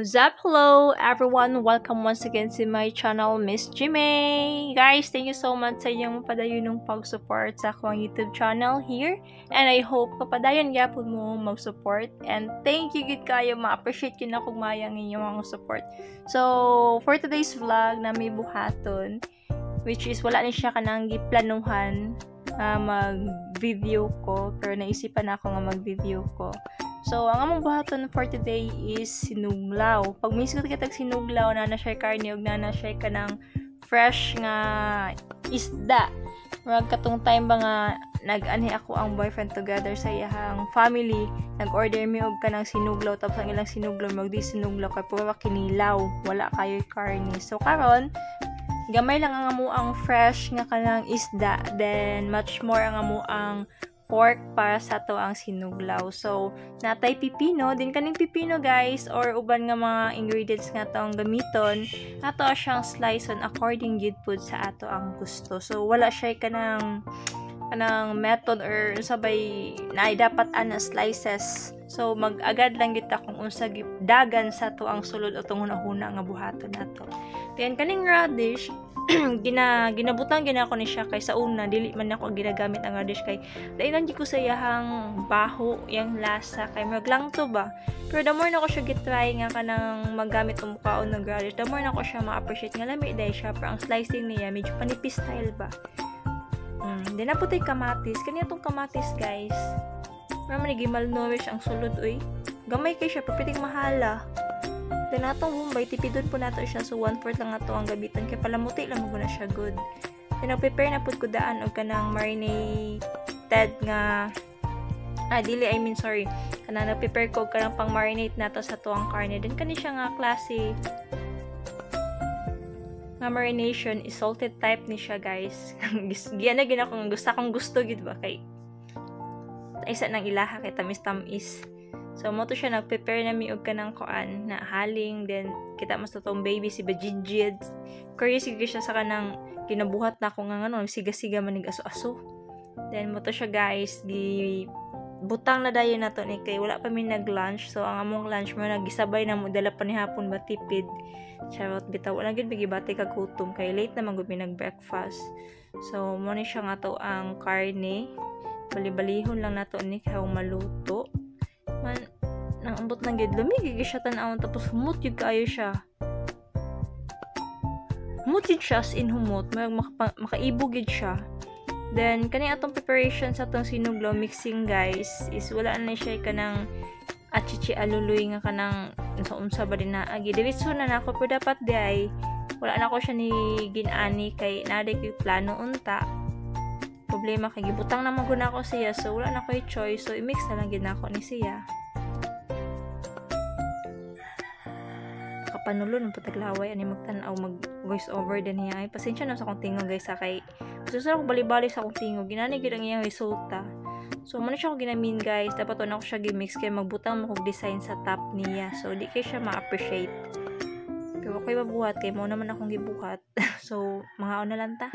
What's up? Hello everyone! Welcome once again to my channel, Miss Jimmy! Guys, thank you so much sa inyong mapadayon ng pag-support sa akong YouTube channel here. And I hope kapadayon gyapon mo mag-support. And thank you gid kayo, ma-appreciate yun ako mayang inyong mga support. So, for today's vlog na may buhaton, which is wala ni siya kanang giplanuhan mag-video ko, pero naisipan ako nga mag-video ko. So, ang among buhaton for today is sinuglaw. Pag misgot kitag sinuglaw, na-share karne, o na-share ka ng fresh nga isda. Marag katong time ba nga, nag-anhi ako ang boyfriend together sa iyang family, nag-order mi og ka ng sinuglaw, tapos ang ilang sinuglaw, magdi sinuglaw, kay pura kinilaw, wala kayo'y karne. So, karon gamay lang ang amuang fresh nga kanang isda, then much more ang amuang pork para sa to ang sinuglaw. So, natay pipino, din kaning pipino guys, or uban nga mga ingredients nga to ang gamiton, ato siyang slice on according gid pud sa ato ang gusto. So, wala siya kanang method or sabay na dapat ana slices. So, mag-agad lang kita kung unsa dagan sa to ang sulod o tong hunahuna nga buhaton nato. Then kaning radish, ginabutang ko ni siya kay sa una dili man ako ginagamit ang radish kay dailan di ko sa iyang baho yang lasa kay mag lang to ba, pero the more na ko siya gitry nga kanang maggamit og mukhaon ng radish, the more na ko siya ma-appreciate nga lami day siya, pero ang slicing niya medyo panipis style ba. Then naputay kamatis, kaniya tong kamatis guys, naman malnourished ang sulod oy, gamay kay siya pero pitig mahala. Then atong humbay, tipidon po nato siya. So 1/4 lang ato ang gabitan. Kaya palamuti lang mo na siya good. Then prepare na po ko daan o kanang marinated nga kanang prepare ko kanang pang marinate nato sa tuang karne. Then kani siya nga klase nga marination is salted type ni siya guys. Giana gina kung gusto gid ba kay isa nang ilaha kay tamis. So, mo to siya nag-prepare na mi og kanang kuan na haling, then kita mas totong baby si Bajijid. Curious siya sa kanang kinabuhat na ako nga siga-siga manig aso-aso. Then mo to siya guys, butang na dayon nato ni kay wala pa mi nag-lunch. So, ang among lunch mo nagisabay na mo dala pa ni hapon ba tipid. Charot bitaw wala gid bigibati kag gutom kay late na man gud mi nag-breakfast. So, mo ni siya nga to ang karne. Bali-balihon lang nato ni kay maluto. Man nang ambot ng gid lumigig siya tan-awon tapos humot yun kayo siya. Humot yun siya as in humot, makaibog yun siya. Then kani atong preparation sa atong sinuglaw mixing guys is wala na siya kanang achichi aluloy nga kanang unsa ba din na agi diretso na nako, pero dapat di ay wala na ko siya ni ginani kay naday ko plano unta. Problema kay gibutang na maguna ko siya, so wala na ko'y choice, so i-mix na lang gid nako ni siya. Kapanulon ng pataglaway ani magtan-aw mag voice over din niya. Ay pasensya na sa akong tingog guys kay susara ko bali-bali sa akong tingog, ginani gid ang iyang resulta. So mo na siya ko ginamin guys, dapat na ko siya gi-mix kay magbutang mo kog design sa top niya, so di kay siya ma-appreciate. Pero okay mabuhat kay mo naman akong gibuhat. So mga na lang ta.